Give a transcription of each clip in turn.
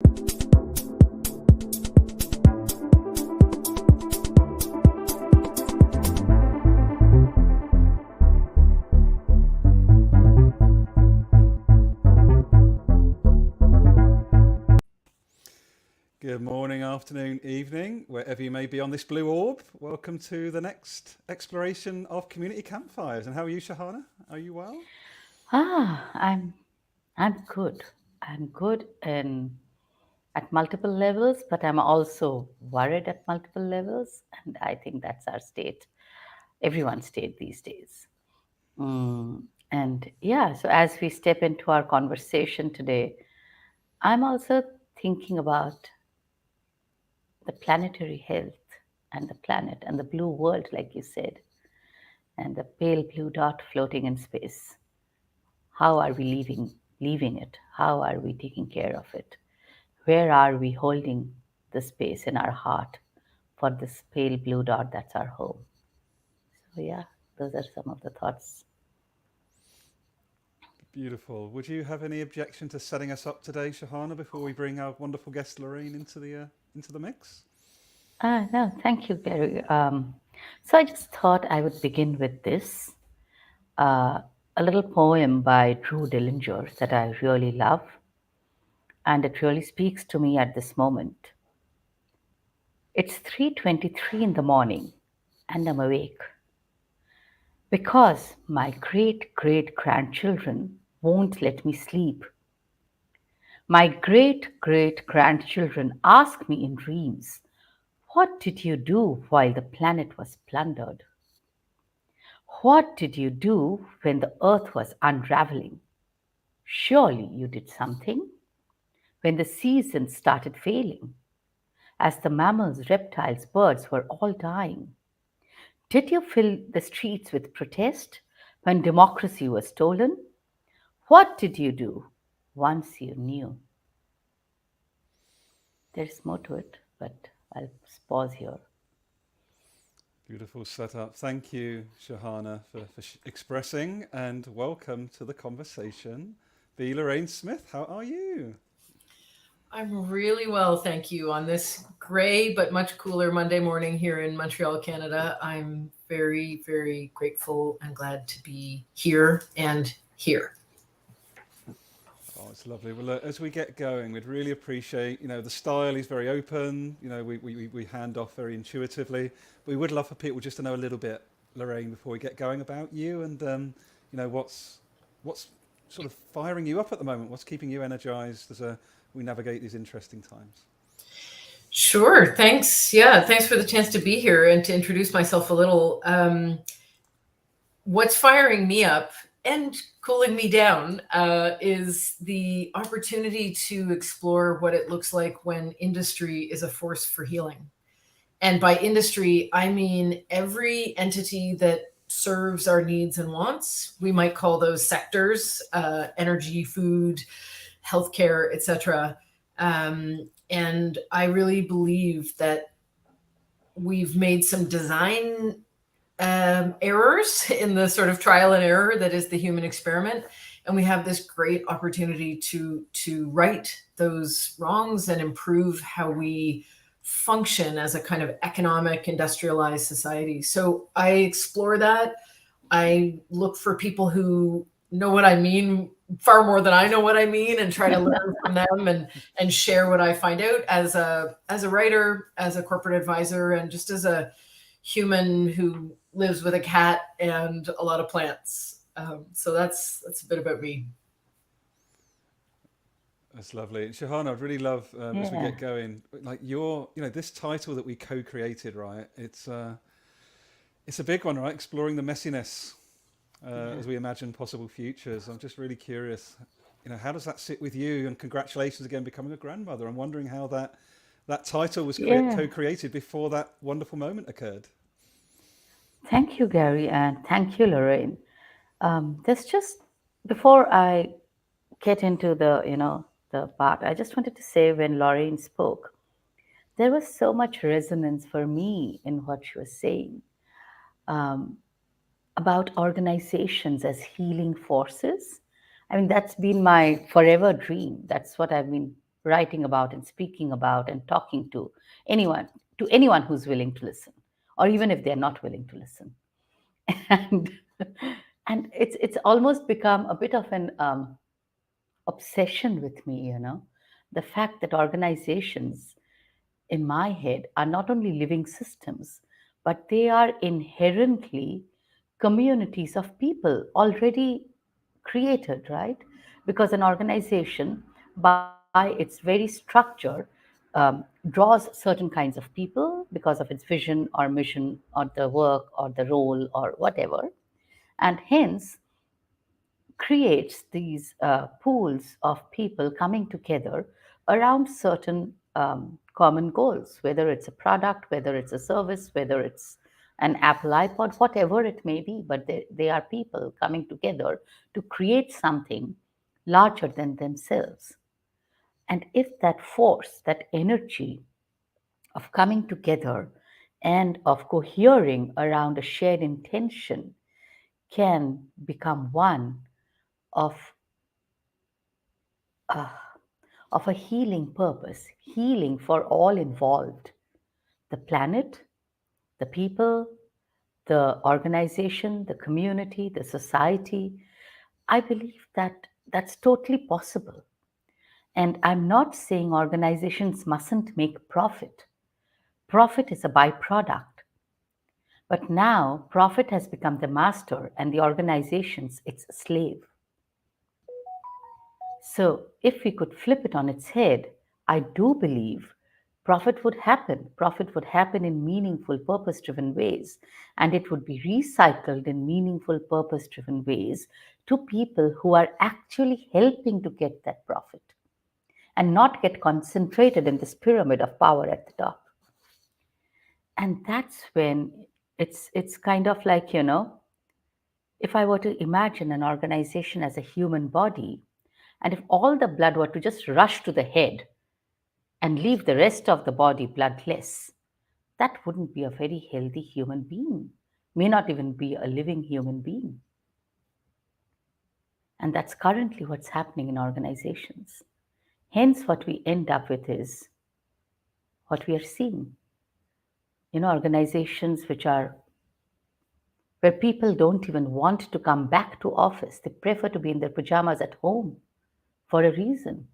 Good morning, afternoon, evening, wherever you may be on this blue orb. Welcome to the next exploration of community campfires. And how are you, Sahana? Are you well? I'm good. I'm good and at multiple levels, but I'm also worried at multiple levels, and I think that's our state, everyone's state these days. And yeah, so as we step into our conversation today, I'm also thinking about the planetary health and the planet and the blue world, like you said, and the pale blue dot floating in space. How are we leaving it? How are we taking care of it? Where are we holding the space in our heart for this pale blue dot that's our home? So yeah, those are some of the thoughts. Beautiful. Would you have any objection to setting us up today, Sahana, before we bring our wonderful guest Lorraine into the mix? No, thank you, Gary. So I just thought I would begin with this, uh, a little poem by Drew Dillinger that I really love, and it really speaks to me at this moment. It's 3:23 in the morning, and I'm awake because my great great grandchildren won't let me sleep. My great great grandchildren ask me in dreams, what did you do while the planet was plundered? What did you do when the earth was unraveling? Surely you did something when the seasons started failing, as the mammals, reptiles, birds were all dying. Did you fill the streets with protest when democracy was stolen? What did you do once you knew? There's more to it, but I'll pause here. Beautiful setup. Thank you, Sahana, for expressing, and welcome to the conversation. B Lorraine Smith, how are you? I'm really well, thank you. On this gray but much cooler Monday morning here in Montreal, Canada, I'm very, very grateful and glad to be here and here. Oh, it's lovely. Well, look, as we get going, we'd really appreciate, the style is very open. We hand off very intuitively. We would love for people just to know a little bit, Lorraine, before we get going about you and, what's sort of firing you up at the moment? What's keeping you energized as we navigate these interesting times? Sure, thanks. Yeah, thanks for the chance to be here and to introduce myself a little. What's firing me up and cooling me down is the opportunity to explore what it looks like when industry is a force for healing. And by industry, I mean every entity that serves our needs and wants. We might call those sectors: energy, food, healthcare, etc. And I really believe that we've made some design errors in the sort of trial and error that is the human experiment, and we have this great opportunity to right those wrongs and improve how we function as a kind of economic industrialized society. So I explore that. I look for people who know what I mean far more than I know what I mean, and try to learn from them and share what I find out as a writer, as a corporate advisor, and just as a human who lives with a cat and a lot of plants. So that's a bit about me. That's lovely. And Shahana, I'd really love, as we Yeah. get going, like this title that we co-created, right? It's a big one, right? Exploring the messiness as we imagine possible futures. I'm just really curious, how does that sit with you? And congratulations again, becoming a grandmother. I'm wondering how that title was Yeah. co-created before that wonderful moment occurred. Thank you, Gary, and thank you, Lorraine. There's just before I get into the part, I just wanted to say when Lorraine spoke, there was so much resonance for me in what she was saying about organizations as healing forces. I mean, that's been my forever dream. That's what I've been writing about and speaking about and talking anyone, to anyone who's willing to listen, or even if they're not willing to listen. And it's almost become a bit of an obsession with me, the fact that organizations in my head are not only living systems, but they are inherently communities of people already created, right? Because an organization, by its very structure, draws certain kinds of people because of its vision or mission or the work or the role or whatever. And hence, creates these pools of people coming together around certain common goals, whether it's a product, whether it's a service, whether it's an Apple iPod, whatever it may be, but they are people coming together to create something larger than themselves. And if that force, that energy of coming together and of cohering around a shared intention can become one of uh, of a healing purpose, healing for all involved, the planet, the people, the organization, the community, the society. I believe that that's totally possible. And I'm not saying organizations mustn't make profit. Profit is a byproduct. But now profit has become the master and the organizations its slave. So, if we could flip it on its head, I do believe profit would happen. Profit would happen in meaningful, purpose driven ways, and it would be recycled in meaningful, purpose driven ways to people who are actually helping to get that profit and not get concentrated in this pyramid of power at the top. And that's when it's kind of like, if I were to imagine an organization as a human body, and if all the blood were to just rush to the head and leave the rest of the body bloodless, that wouldn't be a very healthy human being, may not even be a living human being. And that's currently what's happening in organizations. Hence, what we end up with is what we are seeing. Organizations where people don't even want to come back to office. They prefer to be in their pajamas at home for a reason.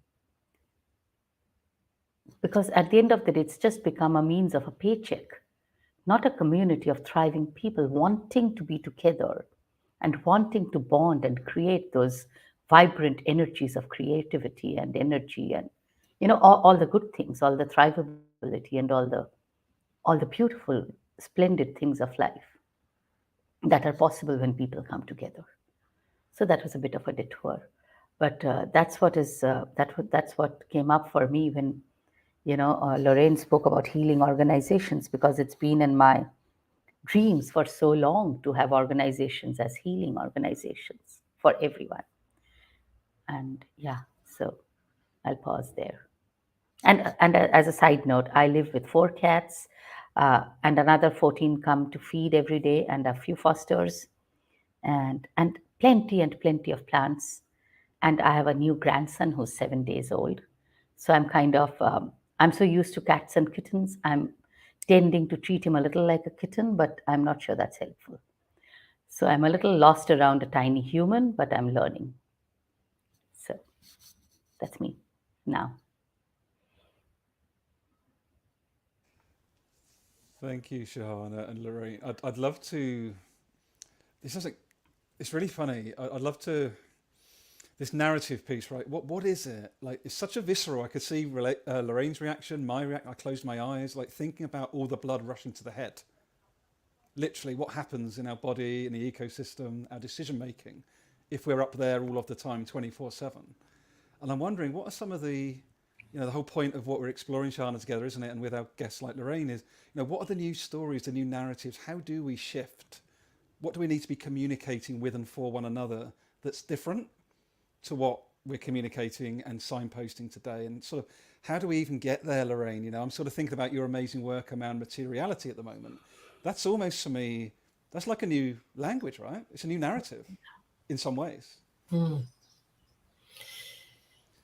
Because at the end of the day, it's just become a means of a paycheck, not a community of thriving people wanting to be together and wanting to bond and create those vibrant energies of creativity and energy and all the good things, all the thrivability and all the beautiful, splendid things of life that are possible when people come together. So that was a bit of a detour, but that's what came up for me when Lorraine spoke about healing organizations, because it's been in my dreams for so long to have organizations as healing organizations for everyone. And yeah, so I'll pause there. And as a side note, I live with 4 cats, and another 14 come to feed every day, and a few fosters, and plenty and plenty of plants. And I have a new grandson who's 7 days old. So I'm kind of I'm so used to cats and kittens. I'm tending to treat him a little like a kitten, but I'm not sure that's helpful. So I'm a little lost around a tiny human, but I'm learning. So that's me now. Thank you, Sahana and Lorraine. I'd love to. This is like, it's really funny. I'd love to. This narrative piece, right? What is it? Like, it's such a visceral. I could see Lorraine's reaction, my reaction. I closed my eyes, like thinking about all the blood rushing to the head. Literally, what happens in our body, in the ecosystem, our decision making, if we're up there all of the time, 24/7. And I'm wondering, what are some of the, the whole point of what we're exploring, Shana, together, isn't it? And with our guests like Lorraine is, what are the new stories, the new narratives? How do we shift? What do we need to be communicating with and for one another that's different to what we're communicating and signposting today? And sort of, how do we even get there, Lorraine? I'm sort of thinking about your amazing work around materiality at the moment. That's almost, for me, that's like a new language, right? It's a new narrative in some ways.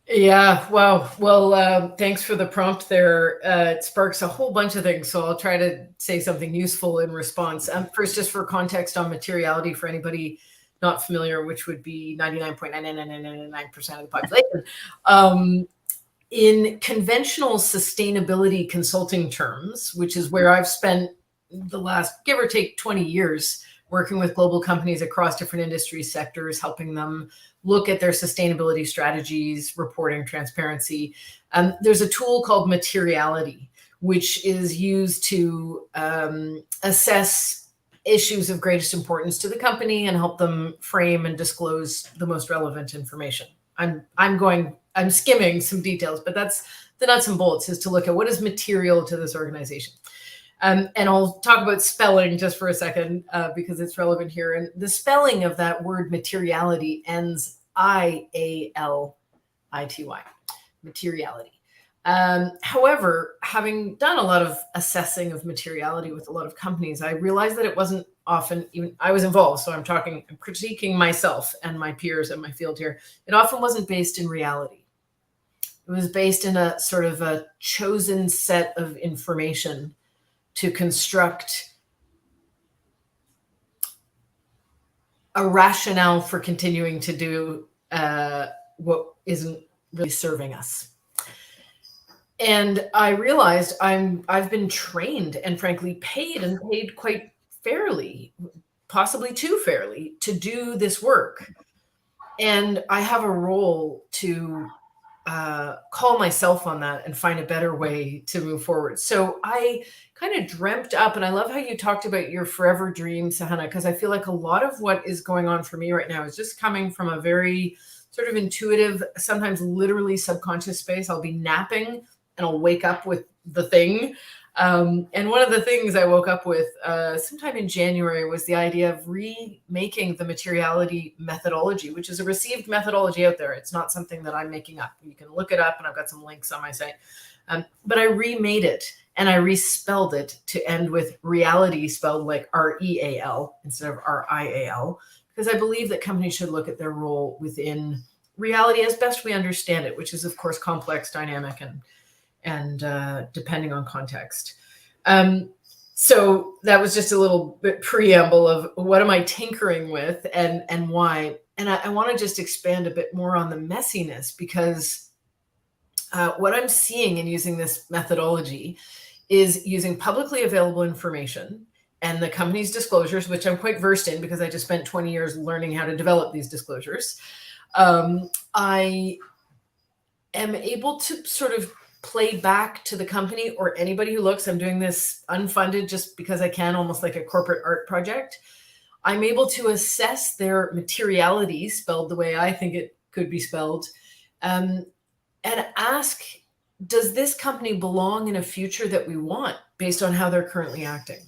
Yeah, wow. Well, thanks for the prompt there. It sparks a whole bunch of things, so I'll try to say something useful in response. First, just for context on materiality, for anybody not familiar, which would be 99.99999% of the population. In conventional sustainability consulting terms, which is where I've spent the last, give or take, 20 years working with global companies across different industry sectors, helping them look at their sustainability strategies, reporting, transparency. There's a tool called materiality, which is used to assess issues of greatest importance to the company and help them frame and disclose the most relevant information. I'm skimming some details, but that's the nuts and bolts, is to look at what is material to this organization. And I'll talk about spelling just for a second, because it's relevant here. And the spelling of that word materiality ends IALITY, materiality. However, having done a lot of assessing of materiality with a lot of companies, I realized that it wasn't often, even I was involved, so I'm critiquing myself and my peers in my field here. It often wasn't based in reality. It was based in a sort of a chosen set of information to construct a rationale for continuing to do what isn't really serving us. And I realized I've been trained and frankly paid quite fairly, possibly too fairly, to do this work. And I have a role to call myself on that and find a better way to move forward. So I kind of dreamt up, and I love how you talked about your forever dream, Sahana, because I feel like a lot of what is going on for me right now is just coming from a very sort of intuitive, sometimes literally subconscious space. I'll be napping and I'll wake up with the thing. And one of the things I woke up with sometime in January was the idea of remaking the materiality methodology, which is a received methodology out there. It's not something that I'm making up. You can look it up, and I've got some links on my site. But I remade it, and I respelled it to end with reality, spelled like REAL instead of RIAL, because I believe that companies should look at their role within reality as best we understand it, which is, of course, complex, dynamic, and depending on context. So that was just a little bit preamble of what am I tinkering with and why. And I want to just expand a bit more on the messiness, because what I'm seeing in using this methodology is using publicly available information and the company's disclosures, which I'm quite versed in because I just spent 20 years learning how to develop these disclosures. I am able to sort of play back to the company or anybody who looks. I'm doing this unfunded just because I can, almost like a corporate art project. I'm able to assess their materiality, spelled the way I think it could be spelled, and ask, does this company belong in a future that we want based on how they're currently acting?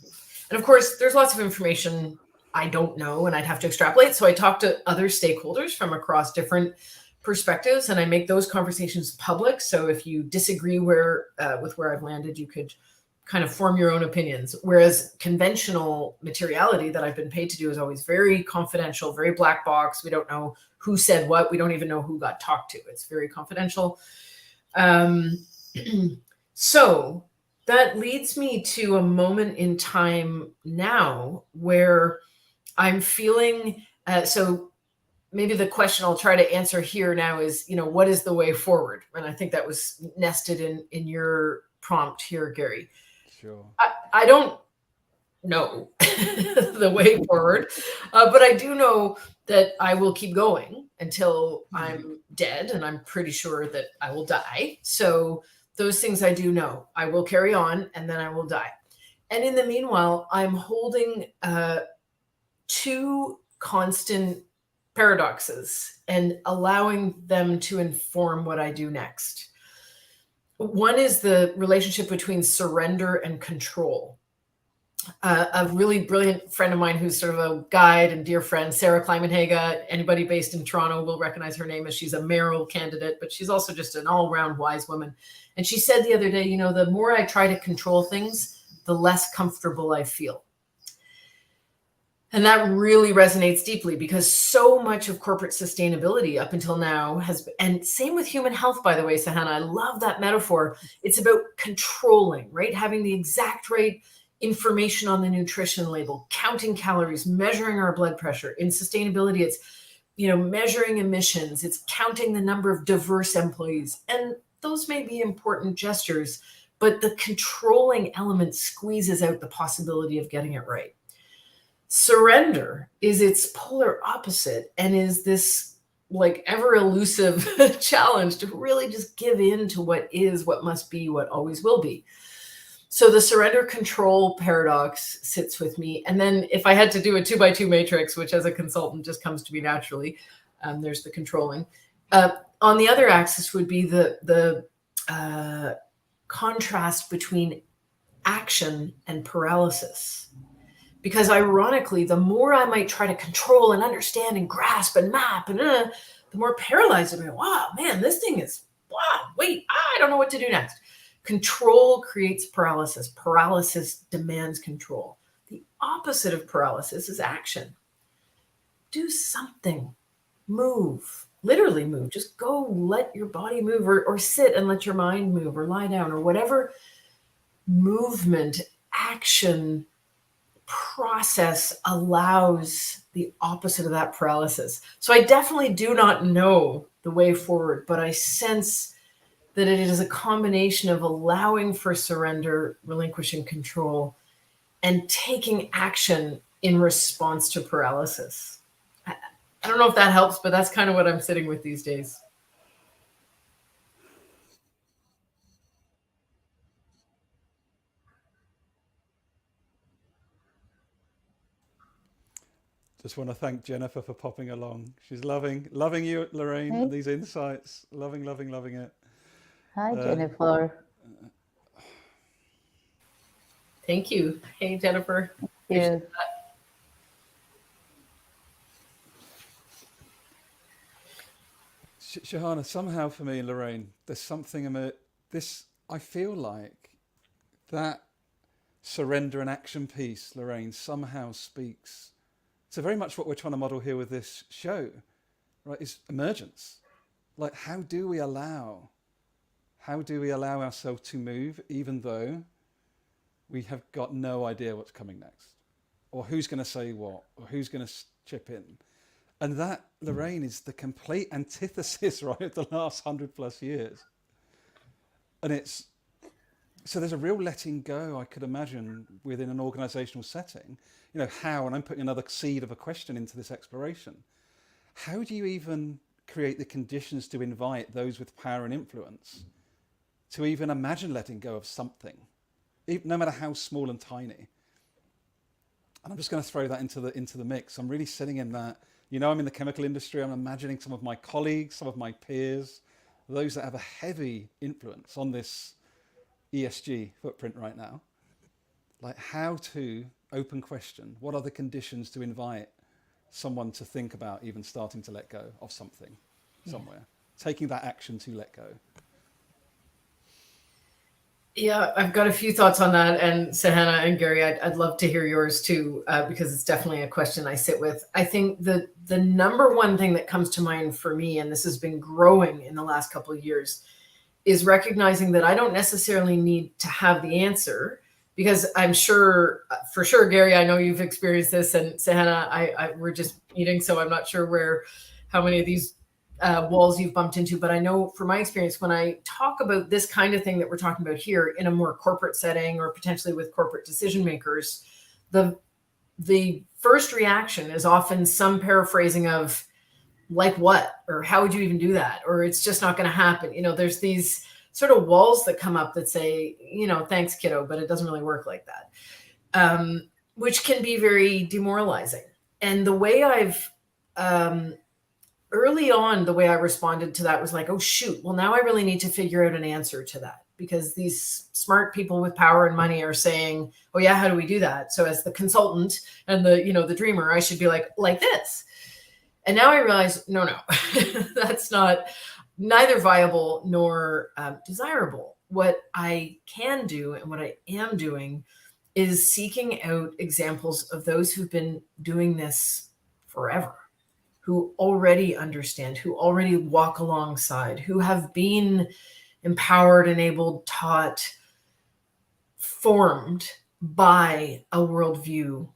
And of course, there's lots of information I don't know and I'd have to extrapolate. So I talk to other stakeholders from across different perspectives, and I make those conversations public. So if you disagree with where I've landed, you could kind of form your own opinions. Whereas conventional materiality that I've been paid to do is always very confidential, very black box. We don't know who said what. We don't even know who got talked to. It's very confidential. So that leads me to a moment in time now where I'm feeling, so maybe the question I'll try to answer here now is, what is the way forward? And I think that was nested in your prompt here, Gary. Sure. I don't know the way forward, but I do know that I will keep going until I'm dead, and I'm pretty sure that I will die. So those things I do know. I will carry on, and then I will die. And in the meanwhile, I'm holding two constant paradoxes and allowing them to inform what I do next. One is the relationship between surrender and control. A really brilliant friend of mine who's sort of a guide and dear friend, Sarah Kleimenhaga, anybody based in Toronto will recognize her name, as she's a mayoral candidate, but she's also just an all-around wise woman. And she said the other day, the more I try to control things, the less comfortable I feel. And that really resonates deeply, because so much of corporate sustainability up until now has, and same with human health, by the way, Sahana, I love that metaphor. It's about controlling, right? Having the exact right information on the nutrition label, counting calories, measuring our blood pressure. In sustainability, it's, measuring emissions, it's counting the number of diverse employees. And those may be important gestures, but the controlling element squeezes out the possibility of getting it right. Surrender is its polar opposite, and is this like ever elusive challenge to really just give in to what is, what must be, what always will be. So the surrender control paradox sits with me. And then if I had to do a 2x2 matrix, which as a consultant just comes to me naturally, there's the controlling. On the other axis would be the contrast between action and paralysis. Because ironically, the more I might try to control and understand and grasp and map, and the more paralyzed I'm. Wow, man, this thing is, wow, wait, I don't know what to do next. Control creates paralysis. Paralysis demands control. The opposite of paralysis is action. Do something. Move. Literally move. Just go let your body move, or sit and let your mind move, or lie down, or whatever movement, action, process allows the opposite of that paralysis. So I definitely do not know the way forward, but I sense that it is a combination of allowing for surrender, relinquishing control, and taking action in response to paralysis. I don't know if that helps, but that's kind of what I'm sitting with these days. Just want to thank Jennifer for popping along. She's loving you, Lorraine, and these insights. Loving it. Hi, Jennifer. Thank you. Hey, Jennifer. Yeah. Sahana, somehow for me, Lorraine, there's something about this. I feel like that surrender and action piece, Lorraine, somehow speaks to very much what we're trying to model here with this show, right? Is emergence. Like, how do we allow ourselves to move, even though we have got no idea what's coming next, or who's going to say what, or who's going to chip in? And that, Lorraine, is the complete antithesis, right, of the last 100+ years. And it's, so there's a real letting go, I could imagine, within an organizational setting. How, and I'm putting another seed of a question into this exploration, how do you even create the conditions to invite those with power and influence to even imagine letting go of something, no matter how small and tiny? And I'm just going to throw that into the mix. I'm really sitting in that. I'm in the chemical industry. I'm imagining some of my colleagues, some of my peers, those that have a heavy influence on this ESG footprint right now. Like, how to open question, what are the conditions to invite someone to think about even starting to let go of something somewhere, taking that action to let go? Yeah, I've got a few thoughts on that. And Sahana and Gary, I'd love to hear yours too, because it's definitely a question I sit with. I think the number one thing that comes to mind for me, and this has been growing in the last couple of years, is recognizing that I don't necessarily need to have the answer, because I'm sure, for sure, Gary, I know you've experienced this, and Sahana, we're just meeting, so I'm not sure how many of these walls you've bumped into, but I know from my experience, when I talk about this kind of thing that we're talking about here in a more corporate setting, or potentially with corporate decision makers, the first reaction is often some paraphrasing of, like what, or how would you even do that, or it's just not going to happen. There's these sort of walls that come up that say, thanks, kiddo, but it doesn't really work like that, which can be very demoralizing. And the way early on, the way I responded to that was like, oh, shoot, well, now I really need to figure out an answer to that, because these smart people with power and money are saying, oh yeah, how do we do that? So as the consultant and the dreamer, I should be like this. And now I realize, no, that's neither viable nor desirable. What I can do, and what I am doing, is seeking out examples of those who've been doing this forever, who already understand, who already walk alongside, who have been empowered, enabled, taught, formed by a worldview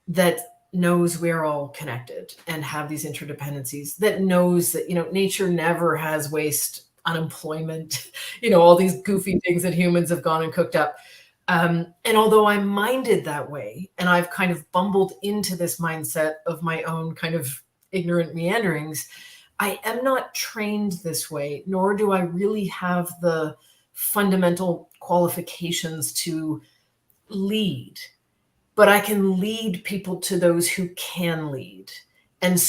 that knows we're all connected and have these interdependencies, that knows that, nature never has waste, unemployment, all these goofy things that humans have gone and cooked up. And although I'm minded that way, and I've kind of bumbled into this mindset of my own kind of ignorant meanderings, I am not trained this way, nor do I really have the fundamental qualifications to lead. But I can lead people to those who can lead. And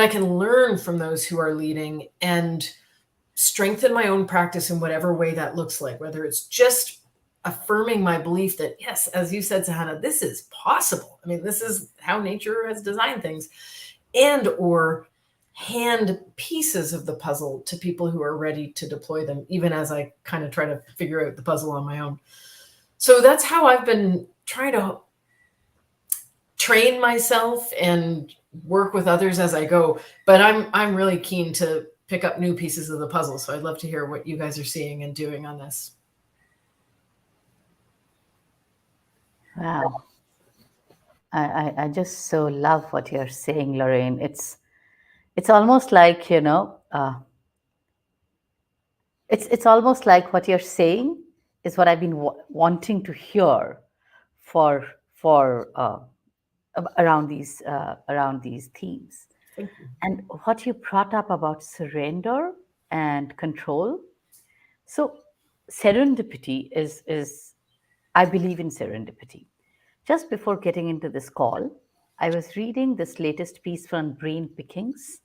I can learn from those who are leading and strengthen my own practice in whatever way that looks like, whether it's just affirming my belief that, yes, as you said, Sahana, this is possible. I mean, this is how nature has designed things, and or hand pieces of the puzzle to people who are ready to deploy them, even as I kind of try to figure out the puzzle on my own. So that's how I've been trying to train myself and work with others as I go. But I'm really keen to pick up new pieces of the puzzle. So I'd love to hear what you guys are seeing and doing on this. Wow. I just so love what you're saying, Lorraine. It's almost like, it's almost like what you're saying is what I've been wanting to hear for around these themes. Thank you. And what you brought up about surrender and control. So serendipity is I believe in serendipity. Just before getting into this call, I was reading this latest piece from Brain Pickings,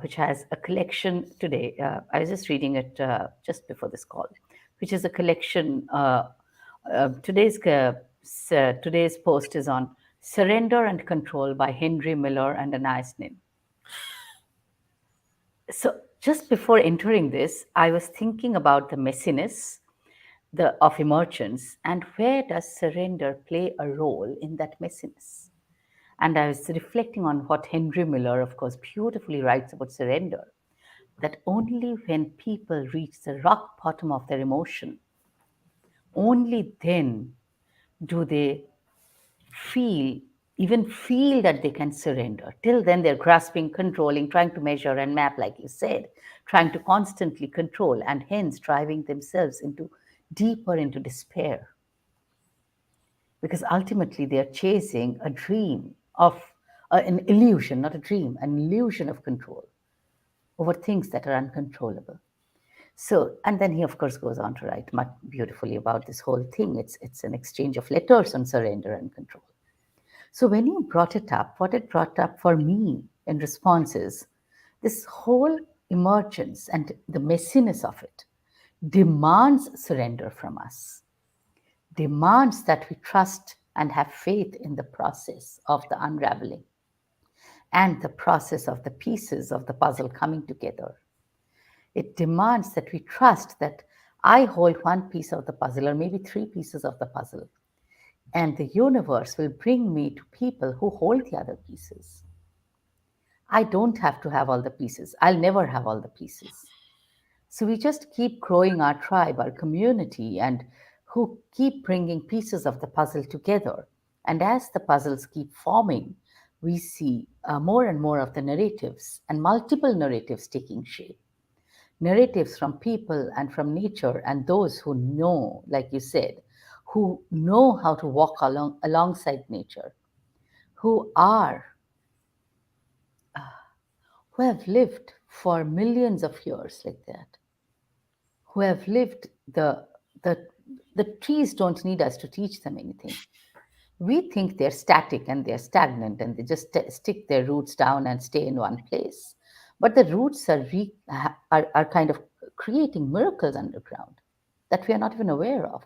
which has a collection today. I was just reading it just before this call, which is a collection. Today's post is on Surrender and Control by Henry Miller and Anais Nin. So just before entering this, I was thinking about the messiness of emergence, and where does surrender play a role in that messiness? And I was reflecting on what Henry Miller, of course, beautifully writes about surrender, that only when people reach the rock bottom of their emotion, only then do they even feel that they can surrender. Till then, they're grasping, controlling, trying to measure and map, like you said, trying to constantly control, and hence driving themselves deeper into despair. Because ultimately they're chasing a dream of an illusion, not a dream, an illusion of control over things that are uncontrollable. So, and then he of course goes on to write much beautifully about this whole thing. It's an exchange of letters on surrender and control. So when you brought it up, what it brought up for me in response is this whole emergence and the messiness of it demands surrender from us, demands that we trust and have faith in the process of the unraveling and the process of the pieces of the puzzle coming together. It demands that we trust that I hold one piece of the puzzle, or maybe three pieces of the puzzle, and the universe will bring me to people who hold the other pieces. I don't have to have all the pieces. I'll never have all the pieces. So we just keep growing our tribe, our community, and who keep bringing pieces of the puzzle together. And as the puzzles keep forming, we see more and more of the narratives and multiple narratives taking shape. Narratives from people and from nature, and those who know, like you said, who know how to walk alongside nature, who have lived for millions of years like that, who have lived the trees don't need us to teach them anything. We think they're static and they're stagnant and they just stick their roots down and stay in one place. But the roots are kind of creating miracles underground that we are not even aware of.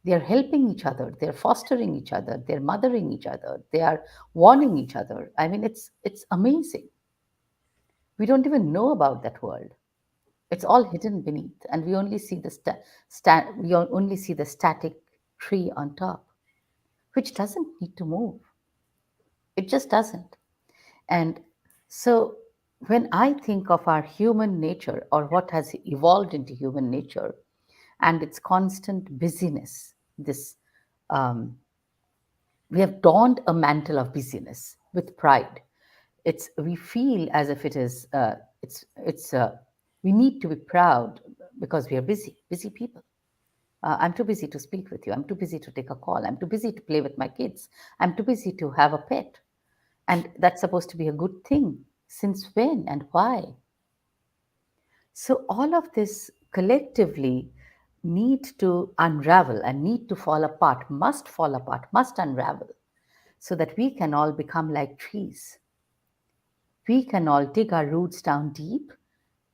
They are helping each other, they're fostering each other, they're mothering each other, they are warning each other. I mean, it's amazing. We don't even know about that world. It's all hidden beneath, and we only see the static tree on top. which doesn't need to move. It just doesn't. And so when I think of our human nature, or what has evolved into human nature, and its constant busyness, this we have donned a mantle of busyness with pride. We feel as if it is we need to be proud because we are busy people. I'm too busy to speak with you. I'm too busy to take a call. I'm too busy to play with my kids. I'm too busy to have a pet. And that's supposed to be a good thing. Since when and why? So all of this collectively need to unravel and need to fall apart, must unravel, so that we can all become like trees. We can all dig our roots down deep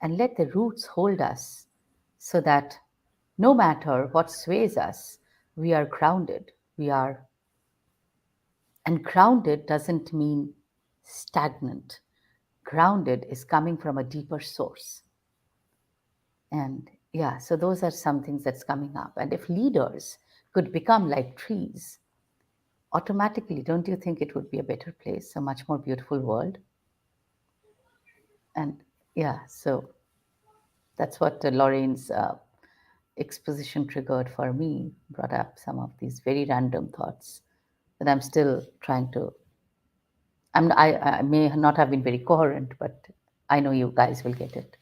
and let the roots hold us, so that no matter what sways us, we are grounded. And grounded doesn't mean stagnant. Grounded is coming from a deeper source. And yeah, so those are some things that's coming up. And if leaders could become like trees, automatically, don't you think it would be a better place, a much more beautiful world? And yeah, so that's what Lorraine's exposition triggered for me, brought up some of these very random thoughts that I'm still trying to. I may not have been very coherent, but I know you guys will get it.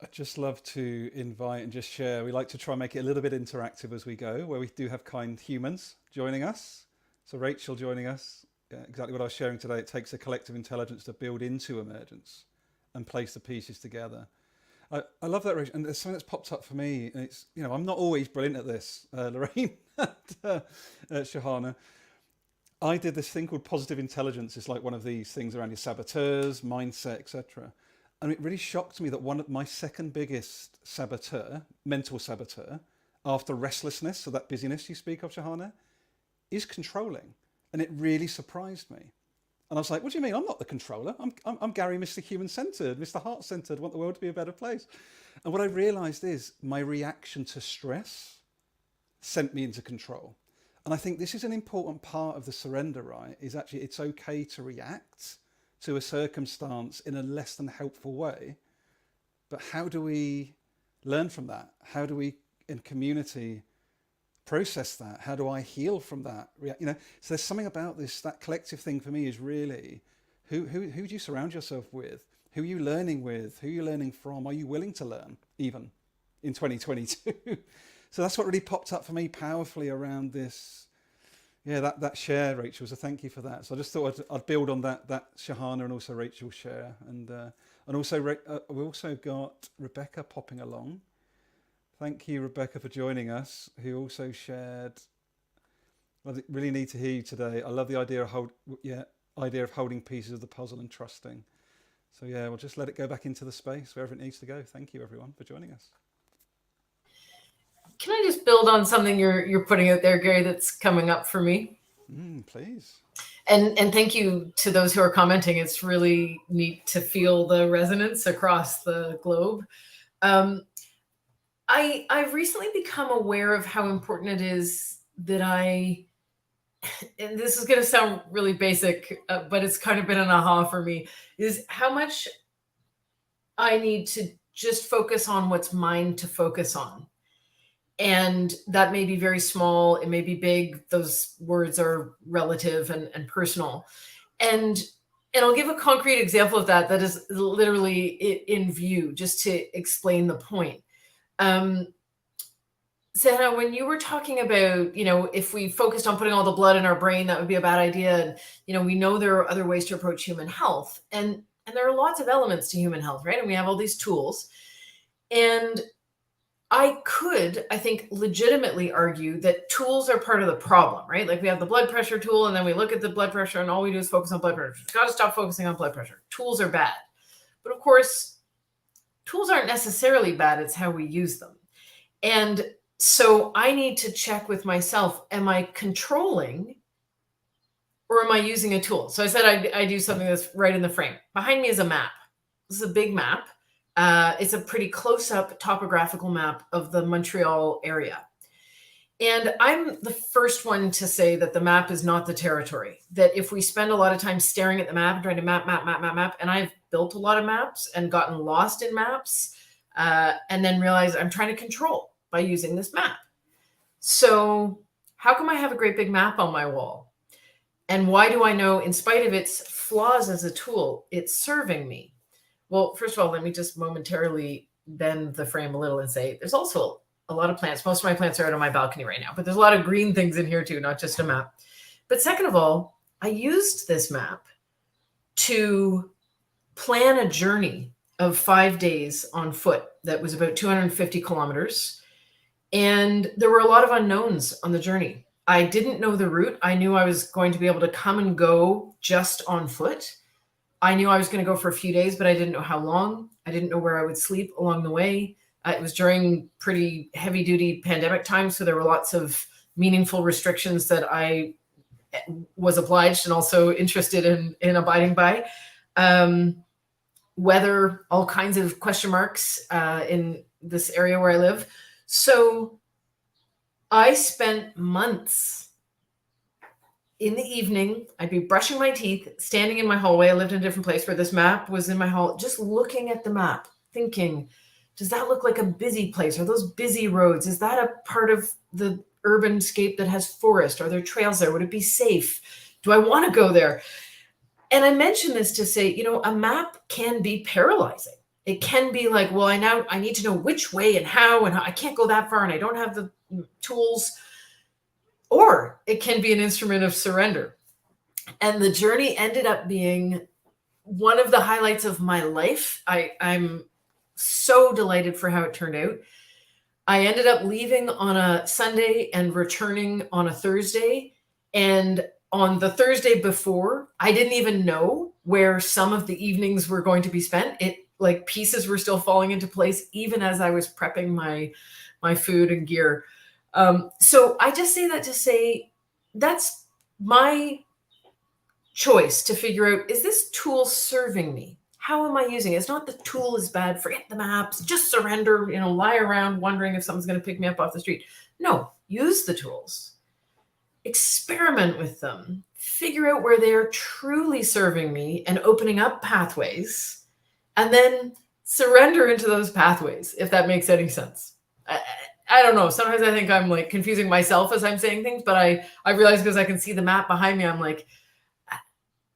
I'd just love to invite and just share. We like to try and make it a little bit interactive as we go, where we do have kind humans joining us. So Rachel joining us, exactly what I was sharing today. It takes a collective intelligence to build into emergence and place the pieces together. I love that, Rachel. And there's something that's popped up for me. And it's, I'm not always brilliant at this, Lorraine and Sahana. I did this thing called positive intelligence. It's like one of these things around your saboteurs, mindset, etc. And it really shocked me that one of my second biggest mental saboteur, after restlessness, so that busyness you speak of, Sahana, is controlling. And it really surprised me. And I was like, what do you mean? I'm not the controller. I'm Gary, Mr. Human-centered, Mr. Heart-centered, want the world to be a better place. And what I realized is my reaction to stress sent me into control. And I think this is an important part of the surrender, right? Is actually it's okay to react to a circumstance in a less than helpful way. But how do we learn from that? How do we, in community, process that? How do I heal from that? So there's something about this, that collective thing for me is really, who do you surround yourself with? Who are you learning with? Who are you learning from? Are you willing to learn, even in 2022? So that's what really popped up for me powerfully around this. Yeah, that share, Rachel. So thank you for that. So I just thought I'd build on that Sahana and also Rachel's share, and also we also got Rebecca popping along. Thank you, Rebecca, for joining us. Who also shared. I really need to hear you today. I love the idea of holding pieces of the puzzle and trusting. So yeah, we'll just let it go back into the space wherever it needs to go. Thank you, everyone, for joining us. Can I just build on something you're putting out there, Gary, that's coming up for me? Please. And thank you to those who are commenting. It's really neat to feel the resonance across the globe. I've recently become aware of how important it is that and this is going to sound really basic, but it's kind of been an aha for me, is how much I need to just focus on what's mine to focus on. And that may be very small, it may be big. Those words are relative and personal. And I'll give a concrete example of that is literally in view, just to explain the point. Sahana, when you were talking about, if we focused on putting all the blood in our brain, that would be a bad idea. And, we know there are other ways to approach human health. And there are lots of elements to human health, right? And we have all these tools. And I think, legitimately argue that tools are part of the problem, right? Like we have the blood pressure tool, and then we look at the blood pressure, and all we do is focus on blood pressure. We've got to stop focusing on blood pressure. Tools are bad. But of course, tools aren't necessarily bad. It's how we use them. And so I need to check with myself, am I controlling or am I using a tool? So I said I do something that's right in the frame. Behind me is a map. This is a big map. It's a pretty close-up topographical map of the Montreal area. And I'm the first one to say that the map is not the territory, that if we spend a lot of time staring at the map and trying to map, and I've built a lot of maps and gotten lost in maps, and then realized I'm trying to control by using this map. So how come I have a great big map on my wall? And why do I know, in spite of its flaws as a tool, it's serving me? Well, first of all, let me just momentarily bend the frame a little and say there's also a lot of plants. Most of my plants are out on my balcony right now, but there's a lot of green things in here too, not just a map. But second of all, I used this map to plan a journey of 5 days on foot that was about 250 kilometers. And there were a lot of unknowns on the journey. I didn't know the route. I knew I was going to be able to come and go just on foot. I knew I was going to go for a few days, but I didn't know how long. I didn't know where I would sleep along the way. It was during pretty heavy duty pandemic time. So there were lots of meaningful restrictions that I was obliged and also interested in abiding by. Weather, all kinds of question marks in this area where I live. So I spent months in the evening. I'd be brushing my teeth, standing in my hallway. I lived in a different place where this map was in my hall, just looking at the map, thinking, does that look like a busy place? Are those busy roads? Is that a part of the urban scape that has forest? Are there trails there? Would it be safe? Do I want to go there? And I mention this to say, a map can be paralyzing. It can be like, well, I need to know which way and how I can't go that far and I don't have the tools. Or it can be an instrument of surrender. And the journey ended up being one of the highlights of my life. I'm so delighted for how it turned out. I ended up leaving on a Sunday and returning on a Thursday. And on the Thursday before, I didn't even know where some of the evenings were going to be spent. Like pieces were still falling into place, even as I was prepping my food and gear. So I just say that to say that's my choice to figure out, is this tool serving me? How am I using it? It's not the tool is bad, forget the maps, just surrender, lie around wondering if someone's going to pick me up off the street. No, use the tools, experiment with them, figure out where they're truly serving me and opening up pathways, and then surrender into those pathways, if that makes any sense. I don't know. Sometimes I think I'm like confusing myself as I'm saying things, but I realize because I can see the map behind me, I'm like,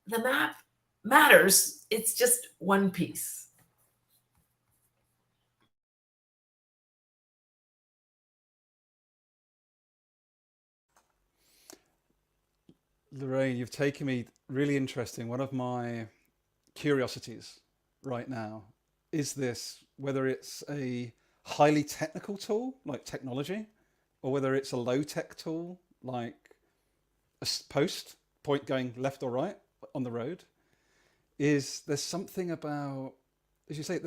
the map matters. It's just one piece. Lorraine, you've taken me really interesting. One of my curiosities right now is this, whether it's a highly technical tool like technology, or whether it's a low-tech tool like a point going left or right on the road, is there's something about, as you say,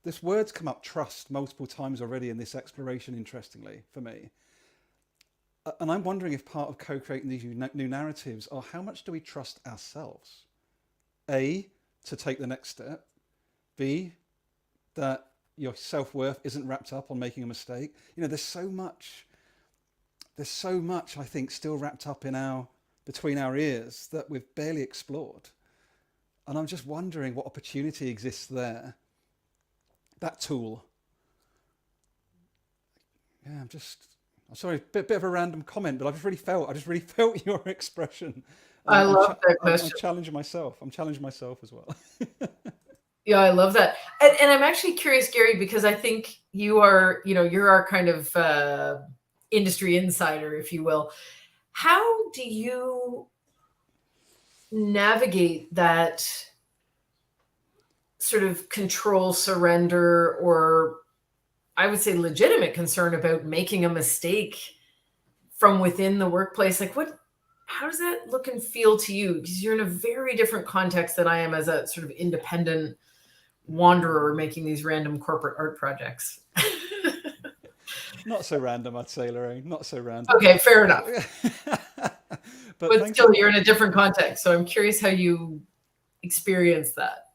this word's come up, trust, multiple times already in this exploration, interestingly, for me. And I'm wondering if part of co-creating these new narratives are how much do we trust ourselves? A, to take the next step. B, that your self-worth isn't wrapped up on making a mistake. There's so much, I think, still wrapped up between our ears that we've barely explored. And I'm just wondering what opportunity exists there. That tool. Yeah, I'm sorry, bit of a random comment, but I just really felt your expression. I love that question. I'm challenging myself as well. Yeah, I love that. And I'm actually curious, Gary, because I think you're our kind of industry insider, if you will. How do you navigate that sort of control, surrender, or I would say legitimate concern about making a mistake from within the workplace? Like how does that look and feel to you? Because you're in a very different context than I am as a sort of independent wanderer making these random corporate art projects. Not so random, I'd say, Lorraine. Not so random. Okay, fair enough. but still, you're in a different context. context. So I'm curious how you experience that.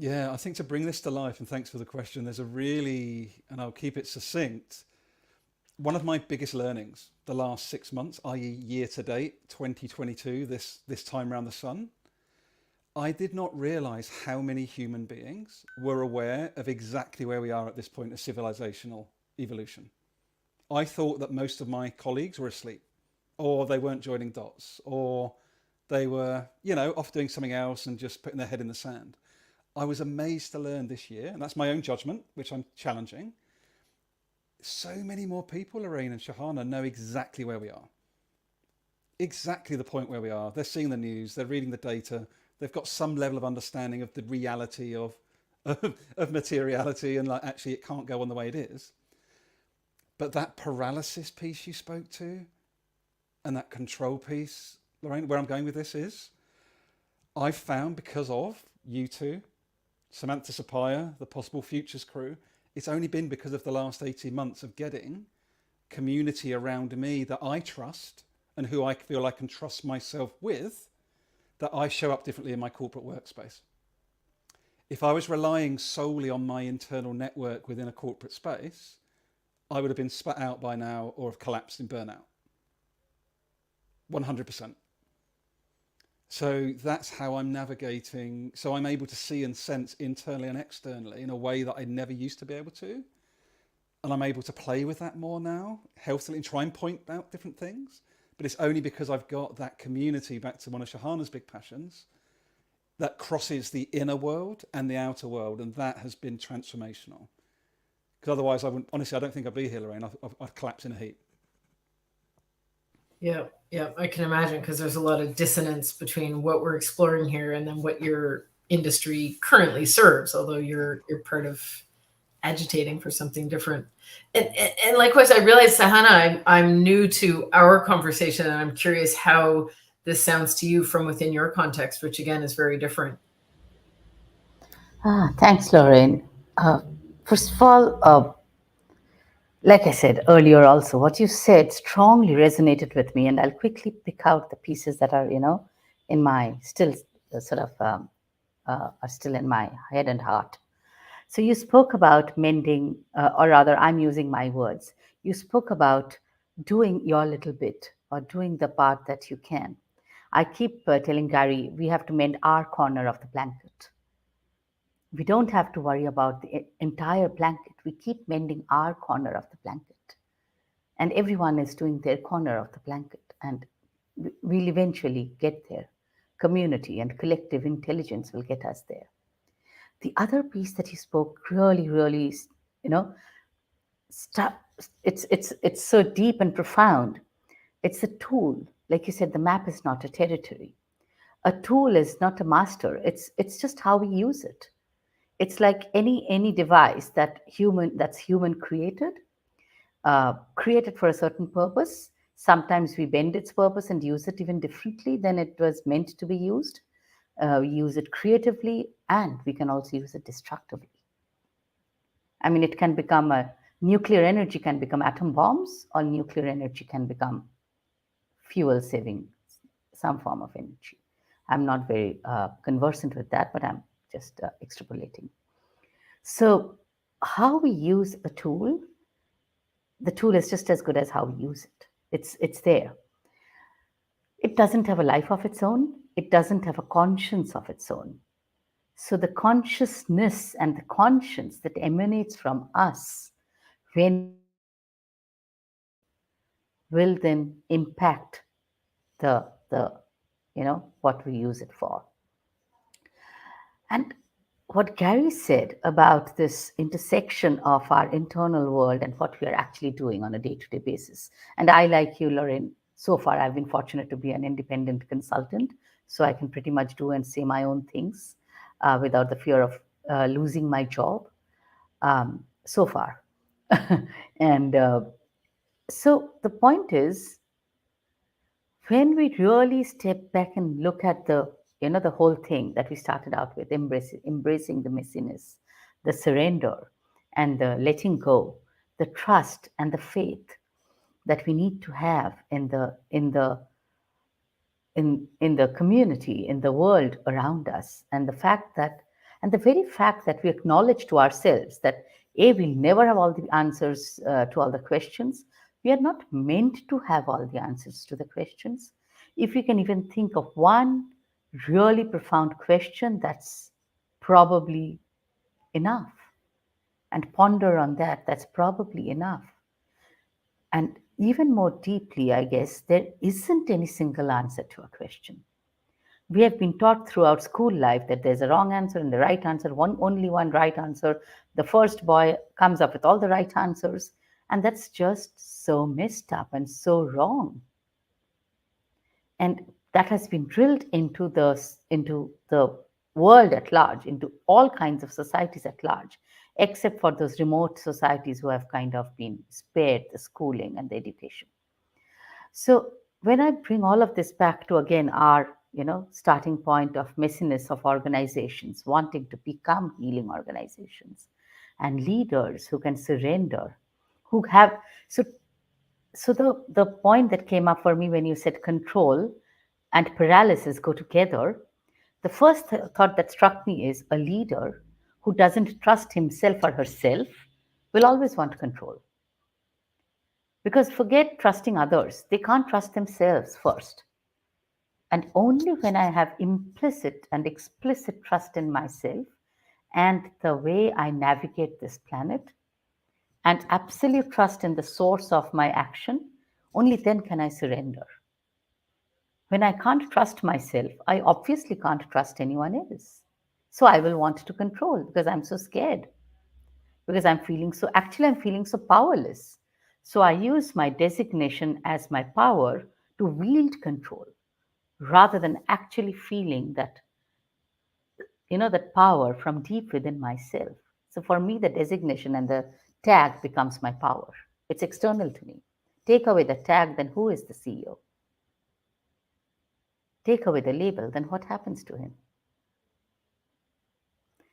Yeah, I think to bring this to life, and thanks for the question, there's a really, and I'll keep it succinct, one of my biggest learnings the last 6 months, i.e. year to date, 2022, this time around the sun, I did not realize how many human beings were aware of exactly where we are at this point of civilizational evolution. I thought that most of my colleagues were asleep, or they weren't joining dots, or they were, off doing something else and just putting their head in the sand. I was amazed to learn this year, and that's my own judgment, which I'm challenging. So many more people, Lorraine and Sahana, know exactly where we are. Exactly the point where we are. They're seeing the news, they're reading the data, they've got some level of understanding of the reality of materiality, and like actually it can't go on the way it is. But that paralysis piece you spoke to, and that control piece, Lorraine, where I'm going with this is, I've found because of you two, Samantha Sapaya, the Possible Futures crew, it's only been because of the last 18 months of getting community around me that I trust and who I feel I can trust myself with, that I show up differently in my corporate workspace. If I was relying solely on my internal network within a corporate space, I would have been spat out by now or have collapsed in burnout. 100%. So that's how I'm navigating. So I'm able to see and sense internally and externally in a way that I never used to be able to. And I'm able to play with that more now, healthily, and try and point out different things. But it's only because I've got that community, back to one of Sahana's big passions, that crosses the inner world and the outer world. And that has been transformational. Because otherwise, honestly, I don't think I'd be here, Lorraine. I'd collapse in a heap. Yeah, I can imagine, because there's a lot of dissonance between what we're exploring here and then what your industry currently serves, although you're part of agitating for something different. And likewise, I realize, Sahana, I'm new to our conversation, and I'm curious how this sounds to you from within your context, which again is very different. Thanks, Lorraine. First of all, like I said earlier also, what you said strongly resonated with me, and I'll quickly pick out the pieces that are, in my still are still in my head and heart. So you spoke about mending, or rather, I'm using my words. You spoke about doing your little bit or doing the part that you can. I keep telling Gary, we have to mend our corner of the blanket. We don't have to worry about the entire blanket. We keep mending our corner of the blanket. And everyone is doing their corner of the blanket. And we'll eventually get there. Community and collective intelligence will get us there. The other piece that you spoke really, it's so deep and profound. It's a tool. Like you said, the map is not a territory. A tool is not a master. It's just how we use it. It's like any device that's human created, created for a certain purpose. Sometimes we bend its purpose and use it even differently than it was meant to be used. We use it creatively, and we can also use it destructively. I mean, it can become nuclear energy can become atom bombs, or nuclear energy can become fuel saving, some form of energy. I'm not very conversant with that, but I'm just extrapolating. So how we use a tool, the tool is just as good as how we use it. It's there. It doesn't have a life of its own. It doesn't have a conscience of its own. So the consciousness and the conscience that emanates from us when will then impact the what we use it for. And what Gary said about this intersection of our internal world and what we are actually doing on a day-to-day basis. And I, like you, Lorraine, so far I've been fortunate to be an independent consultant, so I can pretty much do and say my own things without the fear of losing my job so far. And so the point is, when we really step back and look at the whole thing that we started out with, embracing the messiness, the surrender, and the letting go, the trust and the faith that we need to have in the community, in the world around us, and the fact that And the very fact that we acknowledge to ourselves that A, we'll never have all the answers to all the questions. We are not meant to have all the answers to the questions. If we can even think of one really profound question, that's probably enough. And ponder on that, that's probably enough. And even more deeply, I guess, there isn't any single answer to a question. We have been taught throughout school life that there's a wrong answer and the right answer, only one right answer. The first boy comes up with all the right answers, and that's just so messed up and so wrong. And that has been drilled into the world at large, into all kinds of societies at large, except for those remote societies who have kind of been spared the schooling and the education. So when I bring all of this back to, again, our starting point of messiness of organizations wanting to become healing organizations, and leaders who can surrender, who have so the point that came up for me when you said control and paralysis go together, the first thought that struck me is a leader who doesn't trust himself or herself will always want control. Because forget trusting others, they can't trust themselves first. And only when I have implicit and explicit trust in myself and the way I navigate this planet, and absolute trust in the source of my action, only then can I surrender. When I can't trust myself, I obviously can't trust anyone else. So I will want to control because I'm so scared, because I'm feeling so powerless. So I use my designation as my power to wield control rather than actually feeling that, that power from deep within myself. So for me, the designation and the tag becomes my power. It's external to me. Take away the tag, then who is the CEO? Take away the label, then what happens to him?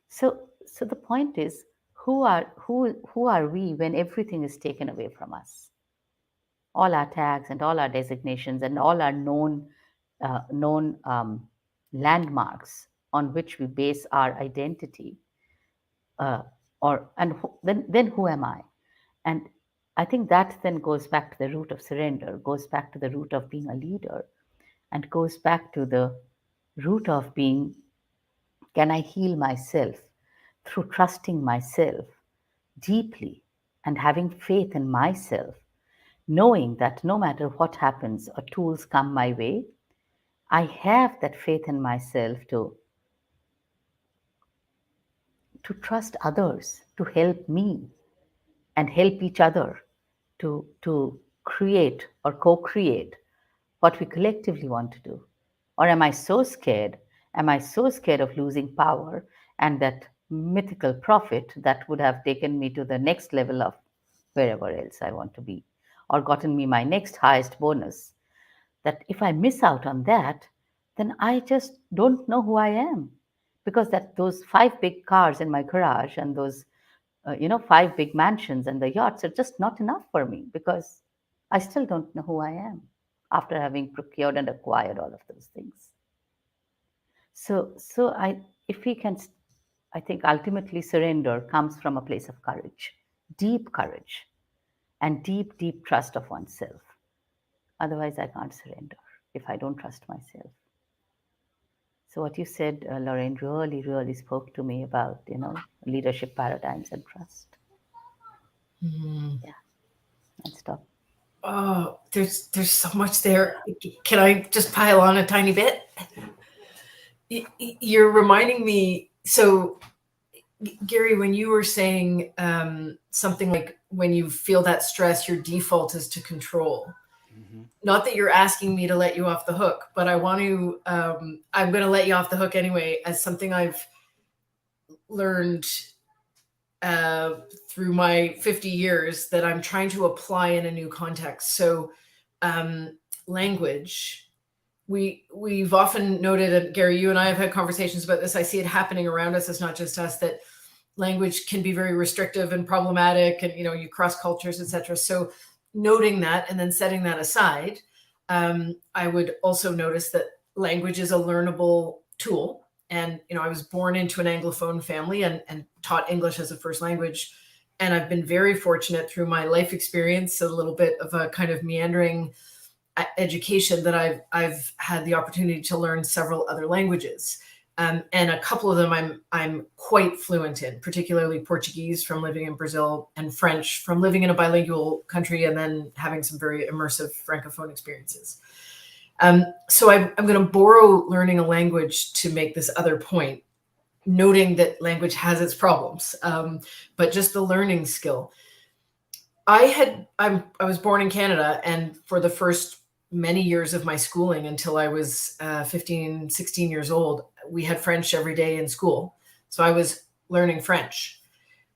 So the point is, who are we when everything is taken away from us? All our tags and all our designations and all our known landmarks on which we base our identity. Then who am I? And I think that then goes back to the root of surrender, goes back to the root of being a leader, and goes back to the root of being, can I heal myself through trusting myself deeply and having faith in myself, knowing that no matter what happens or tools come my way, I have that faith in myself to trust others, to help me and help each other to create or co-create what we collectively want to do? Or am I so scared? Am I so scared of losing power and that mythical profit that would have taken me to the next level of wherever else I want to be, or gotten me my next highest bonus, that if I miss out on that, then I just don't know who I am? Because those 5 big cars in my garage and those 5 big mansions and the yachts are just not enough for me, because I still don't know who I am after having procured and acquired all of those things. If we can, I think ultimately surrender comes from a place of courage, and deep, deep trust of oneself. Otherwise, I can't surrender if I don't trust myself. So what you said, Lorraine, really, really spoke to me about, leadership paradigms and trust. Yeah, and stop. Oh, there's so much there. Can I just pile on a tiny bit? You're reminding me. So, Gary, when you were saying something like when you feel that stress, your default is to control. Mm-hmm. Not that you're asking me to let you off the hook, but I want to. I'm going to let you off the hook anyway, as something I've learned through my 50 years that I'm trying to apply in a new context. So language, we've often noted, and Gary, you and I have had conversations about this. I see it happening around us. It's not just us, that language can be very restrictive and problematic, and you cross cultures, etc. So noting that and then setting that aside, I would also notice that language is a learnable tool. And, I was born into an Anglophone family and taught English as a first language. And I've been very fortunate through my life experience, a little bit of a kind of meandering education, that I've had the opportunity to learn several other languages. And a couple of them I'm quite fluent in, particularly Portuguese from living in Brazil, and French from living in a bilingual country and then having some very immersive Francophone experiences. So I'm going to borrow learning a language to make this other point, noting that language has its problems, but just the learning skill. I was born in Canada, and for the first many years of my schooling, until I was 15, 16 years old, we had French every day in school. So I was learning French,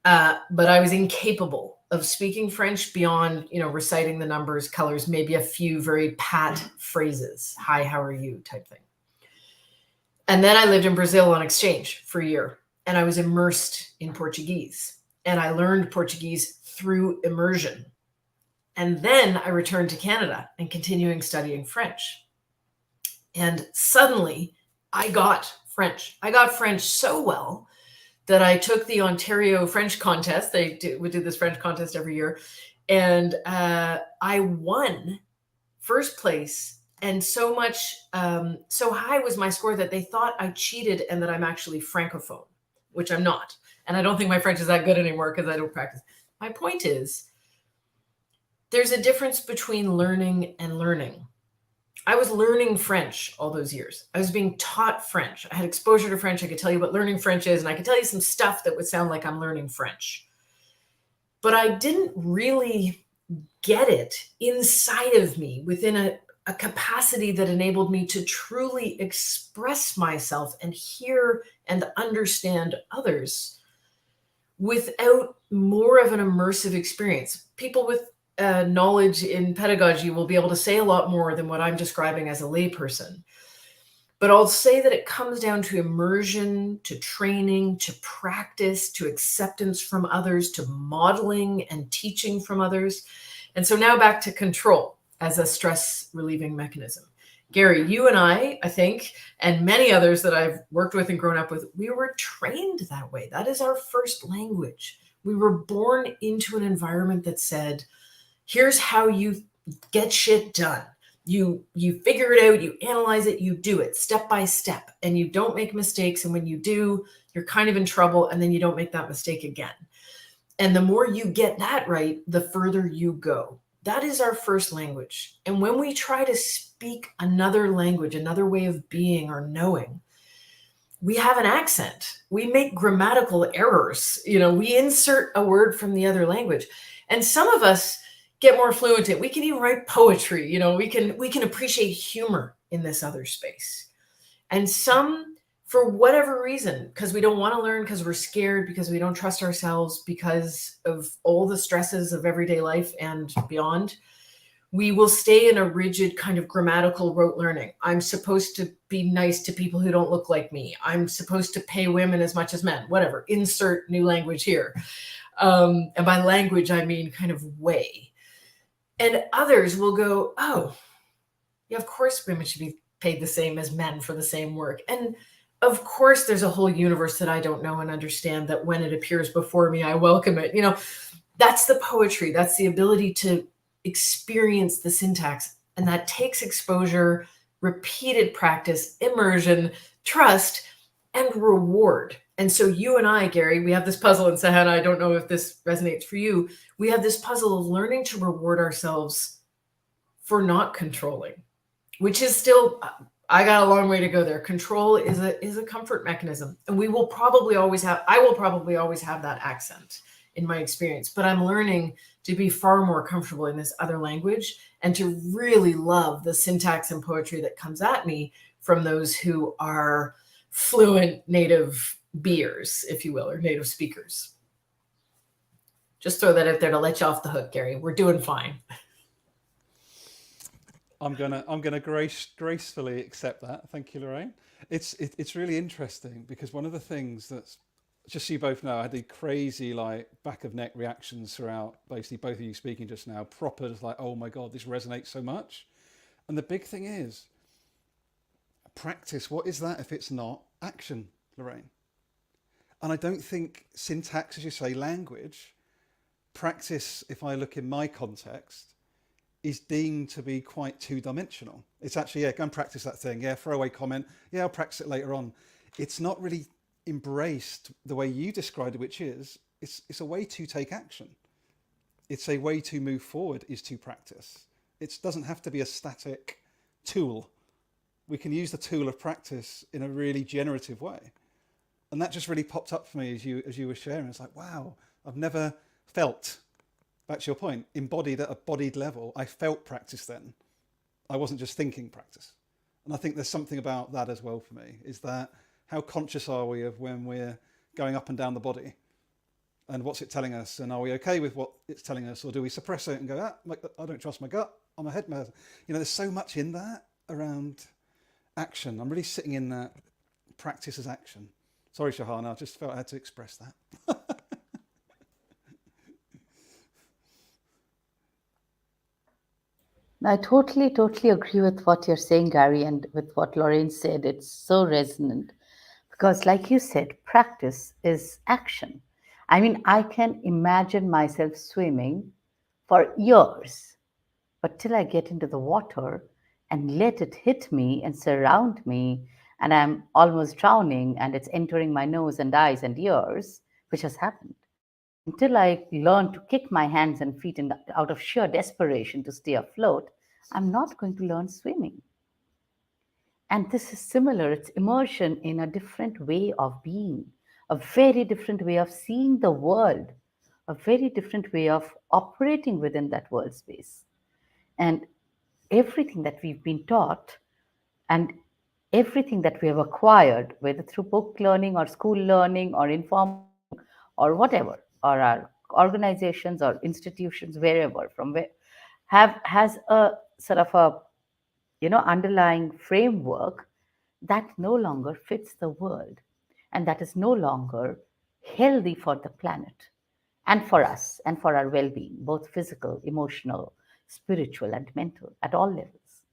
but I was incapable of speaking French beyond, reciting the numbers, colors, maybe a few very pat phrases, hi, how are you type thing. And then I lived in Brazil on exchange for a year, and I was immersed in Portuguese, and I learned Portuguese through immersion. And then I returned to Canada and continuing studying French. And suddenly I got French. I got French so well that I took the Ontario French contest. We do this French contest every year. And I won first place. And so high was my score that they thought I cheated and that I'm actually Francophone, which I'm not. And I don't think my French is that good anymore because I don't practice. My point is, there's a difference between learning and learning. I was learning French all those years. I was being taught French. I had exposure to French. I could tell you what learning French is, and I could tell you some stuff that would sound like I'm learning French. But I didn't really get it inside of me within a capacity that enabled me to truly express myself and hear and understand others without more of an immersive experience. People with knowledge in pedagogy will be able to say a lot more than what I'm describing as a layperson. But I'll say that it comes down to immersion, to training, to practice, to acceptance from others, to modeling and teaching from others. And so now back to control as a stress relieving mechanism. Gary, you and I think, and many others that I've worked with and grown up with, we were trained that way. That is our first language. We were born into an environment that said, here's how you get shit done. You figure it out, you analyze it, you do it step by step, and you don't make mistakes. And when you do, you're kind of in trouble, and then you don't make that mistake again. And the more you get that right, the further you go. That is our first language. And when we try to speak another language, another way of being or knowing, we have an accent. We make grammatical errors. We insert a word from the other language. And some of us get more fluent in it. We can even write poetry. We can appreciate humor in this other space. And some, for whatever reason, because we don't want to learn, because we're scared, because we don't trust ourselves, because of all the stresses of everyday life and beyond, we will stay in a rigid kind of grammatical rote learning. I'm supposed to be nice to people who don't look like me. I'm supposed to pay women as much as men, whatever. Insert new language here. And by language, I mean kind of way. And others will go, oh, yeah, of course women should be paid the same as men for the same work. And of course, there's a whole universe that I don't know and understand, that when it appears before me, I welcome it. That's the poetry. That's the ability to experience the syntax. And that takes exposure, repeated practice, immersion, trust, and reward. And so you and I, Gary, we have this puzzle, and Sahana, I don't know if this resonates for you. We have this puzzle of learning to reward ourselves for not controlling, which is still, I got a long way to go there. Control is a comfort mechanism. And I will probably always have that accent in my experience, but I'm learning to be far more comfortable in this other language and to really love the syntax and poetry that comes at me from those who are fluent native beers, if you will, or native speakers. Just throw that out there to let you off the hook, Gary. We're doing fine. I'm gonna gracefully accept that. Thank you, Lorraine. It's really interesting because one of the things that's, just so you both know, I had the crazy back of neck reactions throughout basically both of you speaking just now. Proper, just oh my God, this resonates so much. And the big thing is practice. What is that if it's not action, Lorraine. And I don't think syntax, as you say, language, practice, if I look in my context, is deemed to be quite two-dimensional. It's actually, yeah, go and practice that thing. Yeah, throwaway comment. Yeah, I'll practice it later on. It's not really embraced the way you described it, which is, it's a way to take action. It's a way to move forward, is to practice. It doesn't have to be a static tool. We can use the tool of practice in a really generative way. And that just really popped up for me as you were sharing. It's like, wow, I've never felt, back to your point, embodied at a bodied level. I felt practice then. I wasn't just thinking practice. And I think there's something about that as well for me, is that how conscious are we of when we're going up and down the body? And what's it telling us? And are we okay with what it's telling us? Or do we suppress it and go, I don't trust my gut, I'm a head man. You know, there's so much in that around action. I'm really sitting in that practice as action. Sorry, Sahana, I just felt I had to express that. I totally agree with what you're saying, Gary, and with what Lorraine said. It's so resonant because, like you said, practice is action. I mean, I can imagine myself swimming for years, but till I get into the water and let it hit me and surround me, and I'm almost drowning and it's entering my nose and eyes and ears, which has happened, until I learn to kick my hands and feet out of sheer desperation to stay afloat, I'm not going to learn swimming. And this is similar. It's immersion in a different way of being, a very different way of seeing the world, a very different way of operating within that world space. And everything that we've been taught and everything that we have acquired, whether through book learning or school learning or informal or whatever, or our organizations or institutions, wherever, from where, has a sort of a underlying framework that no longer fits the world, and that is no longer healthy for the planet and for us and for our well-being, both physical, emotional, spiritual, and mental, at all levels.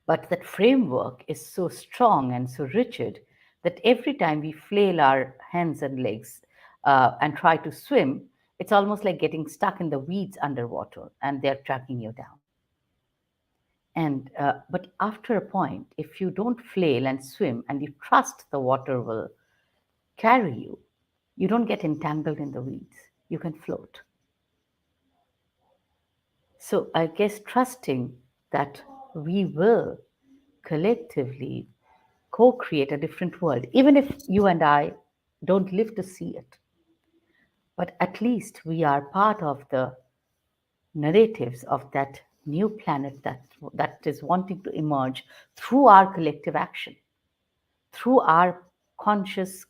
But that framework is so strong and so rigid that every time we flail our hands and legs and try to swim, it's almost like getting stuck in the weeds underwater and they're dragging you down. And but after a point, if you don't flail and swim and you trust the water will carry you, you don't get entangled in the weeds. You can float. So I guess trusting that we will collectively co-create a different world, even if you and I don't live to see it. But at least we are part of the narratives of that new planet that is wanting to emerge through our collective action, through our conscious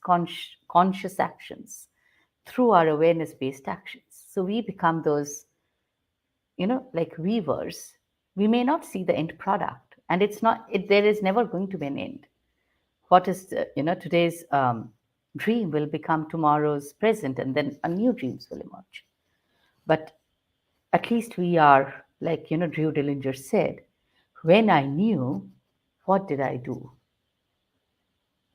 actions, through our awareness-based actions. So we become those, like weavers. We may not see the end product, and there is never going to be an end. What is today's dream will become tomorrow's present, and then a new dreams will emerge. But at least we are, like Drew Dillinger said, when I knew, what did I do?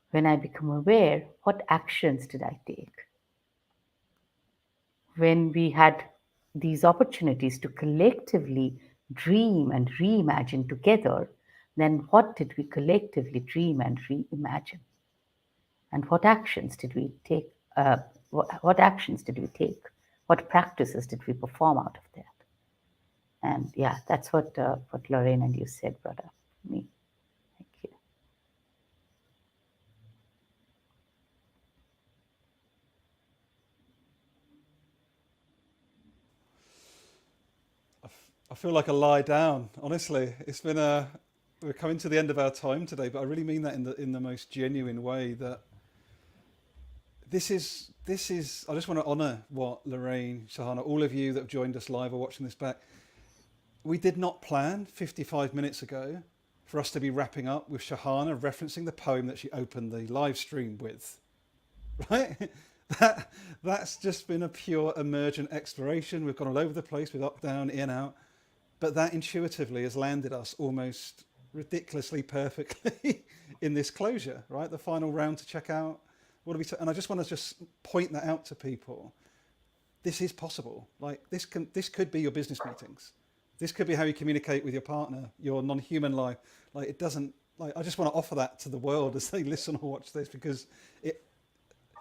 When I become aware, what actions did I take? When we had these opportunities to collectively dream and reimagine together, then what did we collectively dream and reimagine? And what actions did we take? What actions did we take? What practices did we perform out of that? And yeah, that's what Lorraine and you said brought up for me. Thank you. I feel like I lie down, honestly. It's been we're coming to the end of our time today, but I really mean that in the most genuine way, that this is I just want to honor what Lorraine, Sahana, all of you that have joined us live or watching this back. We did not plan 55 minutes ago for us to be wrapping up with Sahana referencing the poem that she opened the live stream with, right? That's just been a pure emergent exploration. We've gone all over the place with up, down, in, out, but that intuitively has landed us almost ridiculously perfectly in this closure, right? The final round to check out. What do we? And I just want to just point that out to people. This is possible. Like this could be your business meetings. This could be how you communicate with your partner, your non-human life. Like it doesn't. Like I just want to offer that to the world as they listen or watch this, because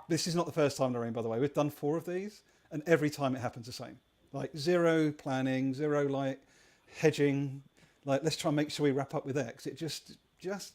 this is not the first time, Lorraine, by the way. We've done 4 of these, and every time it happens the same. Like zero planning, zero like hedging. Like let's try and make sure we wrap up with X. It just